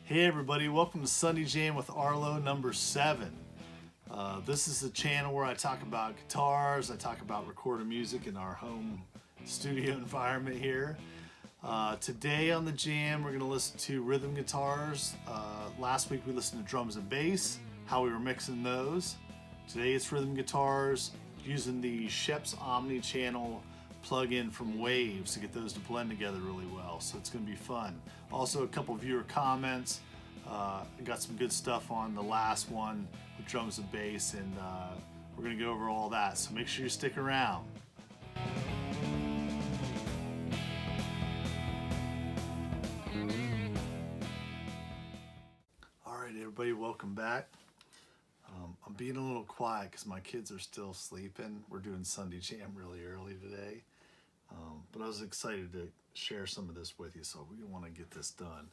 Hey everybody, welcome to Sunday Jam with Arlo number 7. This is a channel where I talk about guitars, I talk about recorded music in our home studio environment here. Today on the Jam we're going to listen to rhythm guitars. Last week we listened to drums and bass, how we were mixing those. Today it's rhythm guitars using the Scheps Omni Channel plug-in from Waves to get those to blend together really well, so it's going to be fun. Also a couple viewer comments. I got some good stuff on the last one with drums and bass, and we're going to go over all that, so make sure you stick around. Alright everybody, welcome back. I'm being a little quiet because my kids are still sleeping. We're doing Sunday Jam really early today. But I was excited to share some of this with you, so we want to get this done.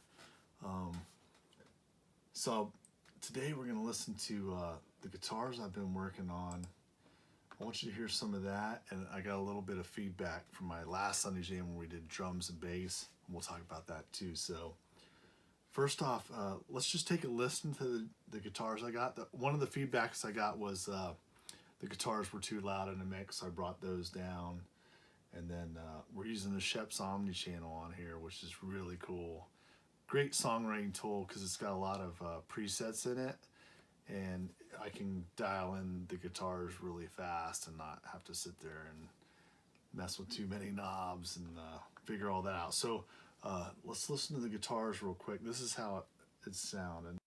So today we're going to listen to the guitars I've been working on. I want you to hear some of that, and I got a little bit of feedback from my last Sunday Jam when we did drums and bass, and we'll talk about that too. So first off, let's just take a listen to the guitars I got. One of the feedbacks I got was the guitars were too loud in the mix, so I brought those down. And then we're using the Scheps Omni Channel on here, which is really cool. Great songwriting tool because it's got a lot of presets in it, and I can dial in the guitars really fast and not have to sit there and mess with too many knobs and figure all that out. So let's listen to the guitars real quick. This is how it's sounding.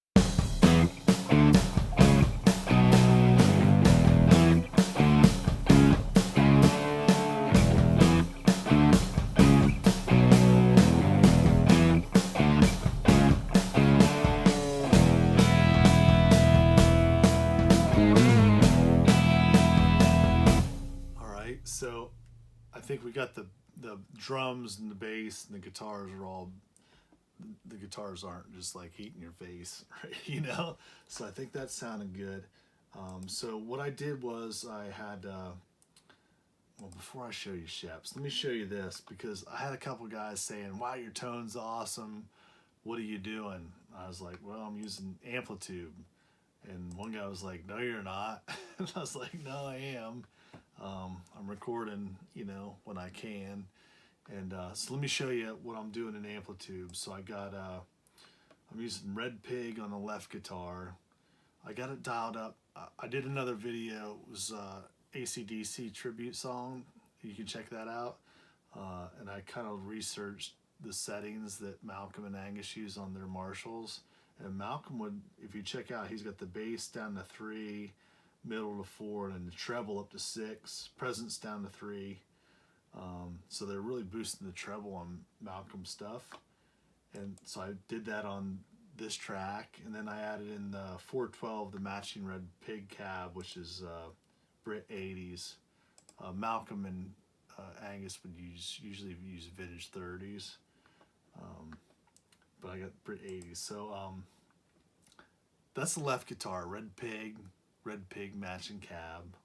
So I think we got the drums and the bass and the guitars are all, the guitars aren't just like heat in your face, right? You know? So I think that sounded good. So what I did was I had, well, before I show you Scheps, let me show you this, because I had a couple guys saying, wow, your tone's awesome. What are you doing? I was like, well, I'm using Amplitube. And one guy was like, no, you're not. And I was like, no, I am. I'm recording, when I can. And so let me show you what I'm doing in Amplitube. So I got, I'm using Red Pig on the left guitar. I got it dialed up. I did another video. It was AC/DC tribute song. You can check that out. And I kind of researched the settings that Malcolm and Angus use on their Marshalls. And Malcolm would, if you check out, he's got the bass down to 3, middle to 4, and the treble up to 6, presence down to 3. So they're really boosting the treble on Malcolm's stuff. And so I did that on this track, and then I added in the 412, the matching Red Pig cab, which is Brit 80s. Malcolm and Angus would usually use vintage 30s. But I got Brit 80s. So that's the left guitar, Red Pig matching cab.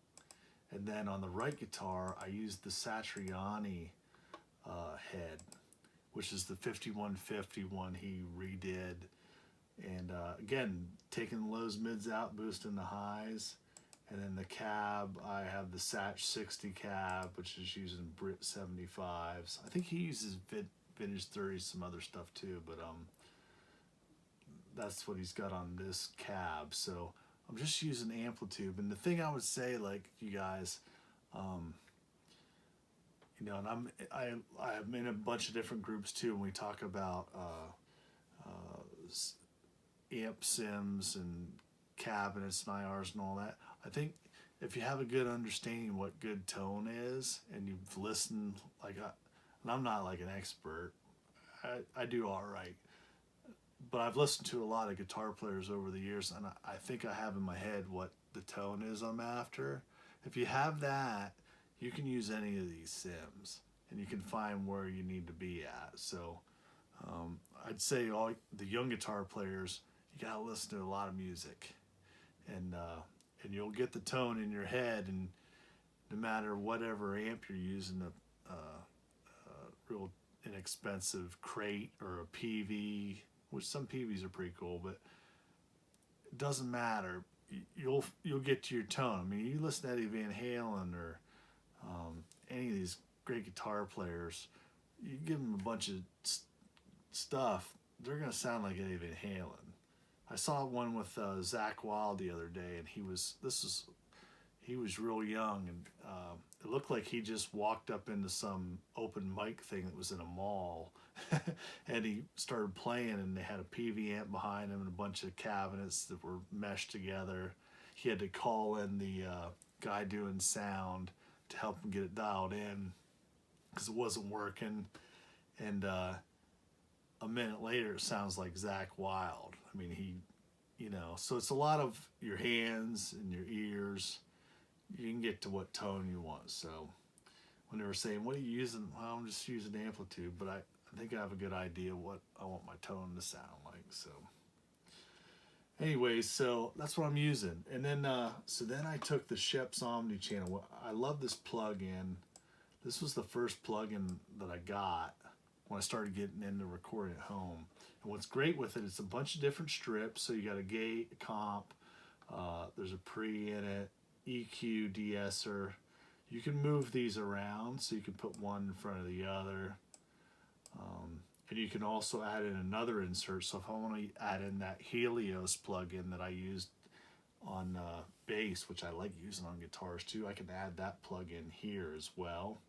And then on the right guitar, I used the Satriani head, which is the 5150 one he redid. And again, taking the lows, mids out, boosting the highs. And then the cab, I have the Sat 60 cab, which is using Brit 75s. I think he uses vintage 30s, some other stuff too, but that's what he's got on this cab. So I'm just using Amplitube. And the thing I would say, like, you guys, and I'm in a bunch of different groups too, and we talk about amp sims and cabinets and IRs and all that. I think if you have a good understanding of what good tone is, and you've listened, and I'm not like an expert, I do all right, but I've listened to a lot of guitar players over the years, and I think I have in my head what the tone is I'm after. If you have that, you can use any of these sims, and you can find where you need to be at. So I'd say all the young guitar players, you gotta listen to a lot of music, and you'll get the tone in your head, and no matter whatever amp you're using, a real inexpensive crate or a PV which some Peaveys are pretty cool, but it doesn't matter. You'll get to your tone. I mean, you listen to Eddie Van Halen or any of these great guitar players, you give them a bunch of stuff, they're gonna sound like Eddie Van Halen. I saw one with Zakk Wylde the other day, and he was real young, and it looked like he just walked up into some open mic thing that was in a mall, and he started playing, and they had a PV amp behind him and a bunch of cabinets that were meshed together. He had to call in the guy doing sound to help him get it dialed in because it wasn't working, and a minute later it sounds like Zakk Wylde. I mean, so it's a lot of your hands and your ears. You can get to what tone you want. So when they were saying, what are you using? Well, I'm just using Amplitube, but I think I have a good idea what I want my tone to sound like. So anyways, so that's what I'm using. And then, so then I took the Scheps Omni Channel. I love this plug-in. This was the first plug-in that I got when I started getting into recording at home. And what's great with it, it's a bunch of different strips. So you got a gate, a comp, there's a pre in it, EQ, de-esser. You can move these around, so you can put one in front of the other. And you can also add in another insert. So if I want to add in that Helios plugin that I used on bass, which I like using on guitars too, I can add that plugin here as well.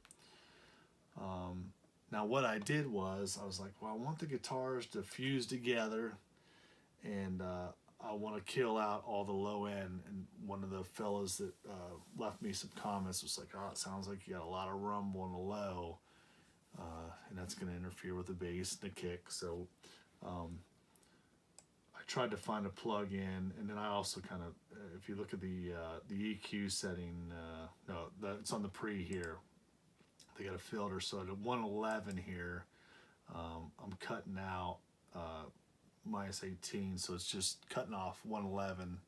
Now what I did was, I was like, well, I want the guitars to fuse together, and I want to kill out all the low end. And one of the fellas that left me some comments was like, oh, it sounds like you got a lot of rumble in the low, and that's going to interfere with the bass and the kick. So I tried to find a plug-in, and then I also kind of, if you look at the EQ setting, it's on the pre here. They got a filter, so at 111 here, I'm cutting out minus 18, so it's just cutting off 111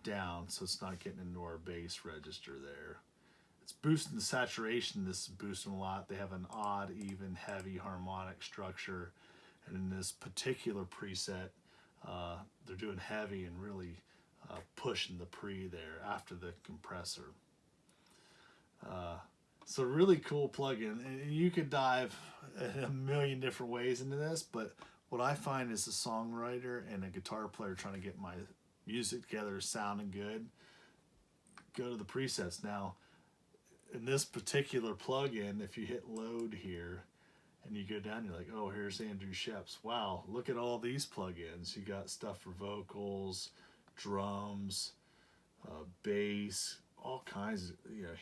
down, so it's not getting into our bass register there. It's boosting the saturation. This is boosting a lot. They have an odd, even, heavy harmonic structure, and in this particular preset, they're doing heavy and really pushing the pre there after the compressor. So really cool plugin, and you could dive a million different ways into this, but what I find is a songwriter and a guitar player trying to get my music together sounding good, go to the presets. Now, in this particular plugin, if you hit load here and you go down, you're like, oh, here's Andrew Scheps. Wow, look at all these plugins. You got stuff for vocals, drums, bass, all kinds of,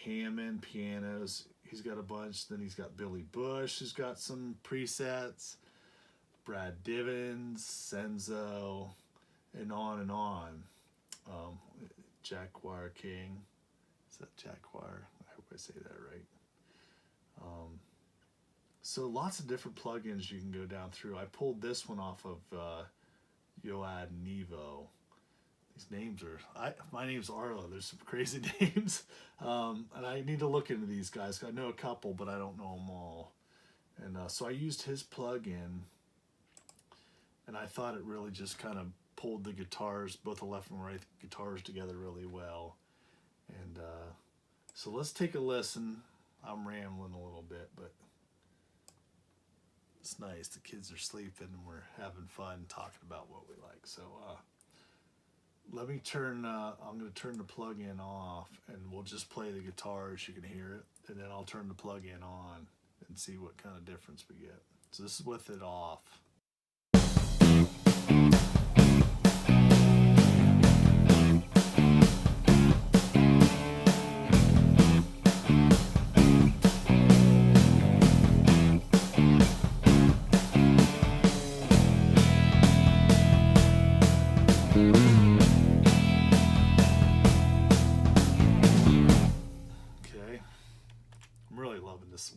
Hammond, pianos. He's got a bunch. Then he's got Billy Bush, who's got some presets, Brad Divins, Senzo, and on and on. Jaguar King. Is that Jaguar? I hope I say that right. So lots of different plugins you can go down through. I pulled this one off of Yoad Nevo. These names are, my name's Arlo. There's some crazy names. And I need to look into these guys. I know a couple, but I don't know them all. And so I used his plug-in, and I thought it really just kind of pulled the guitars, both the left and right guitars together really well. And so let's take a listen. I'm rambling a little bit, but it's nice. The kids are sleeping and we're having fun talking about what we like. So let me turn, I'm going to turn the plug-in off, and we'll just play the guitars. You can hear it, and then I'll turn the plug-in on and see what kind of difference we get. So this is with it off.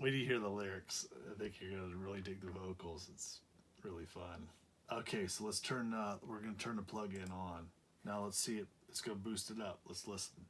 Wait till you hear the lyrics. I think you're going to really dig the vocals. It's really fun. Okay, so let's turn, we're going to turn the plug-in on. Now let's see it. Let's go boost it up. Let's listen.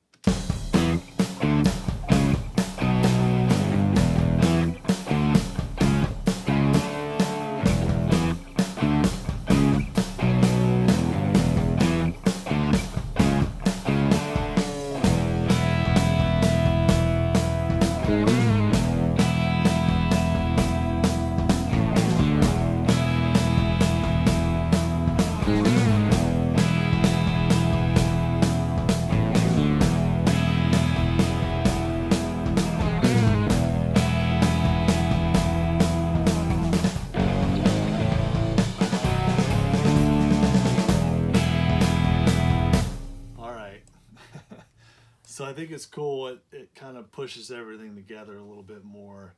So I think it's cool. It kind of pushes everything together a little bit more,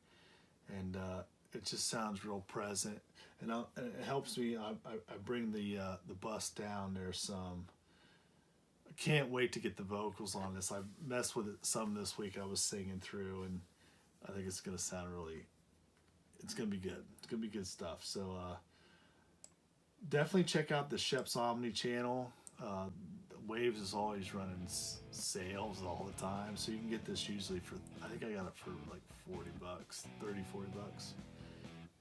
and it just sounds real present. And it helps me. I bring the bus down there some. I can't wait to get the vocals on this. I messed with it some this week. I was singing through, and I think it's gonna sound really. It's gonna be good. It's gonna be good stuff. So definitely check out the Scheps Omni Channel. Waves is always running sales all the time, so you can get this usually for, I think I got it for like 40 bucks, 30, 40 bucks.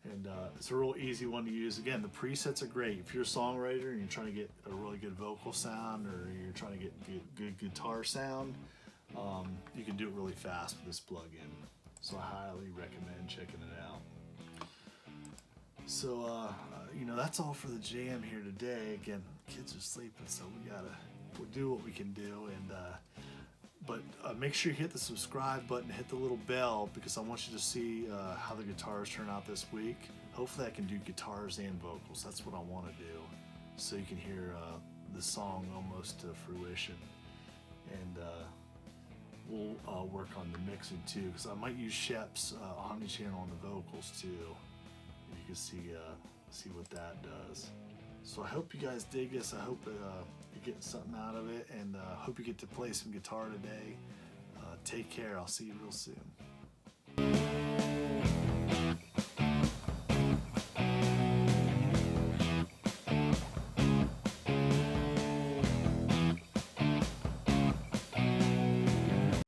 And it's a real easy one to use. Again, the presets are great. If you're a songwriter and you're trying to get a really good vocal sound, or you're trying to get good guitar sound, you can do it really fast with this plugin. So I highly recommend checking it out. So, that's all for the jam here today. Again, kids are sleeping, so we'll do what we can do. And but make sure you hit the subscribe button, hit the little bell, because I want you to see how the guitars turn out this week. Hopefully I can do guitars and vocals. That's what I want to do, so you can hear the song almost to fruition. And we'll work on the mixing too, because I might use Scheps Omni Channel on the vocals too. You can see what that does. So I hope you guys dig this. I hope you're getting something out of it, and hope you get to play some guitar today. Take care. I'll see you real soon.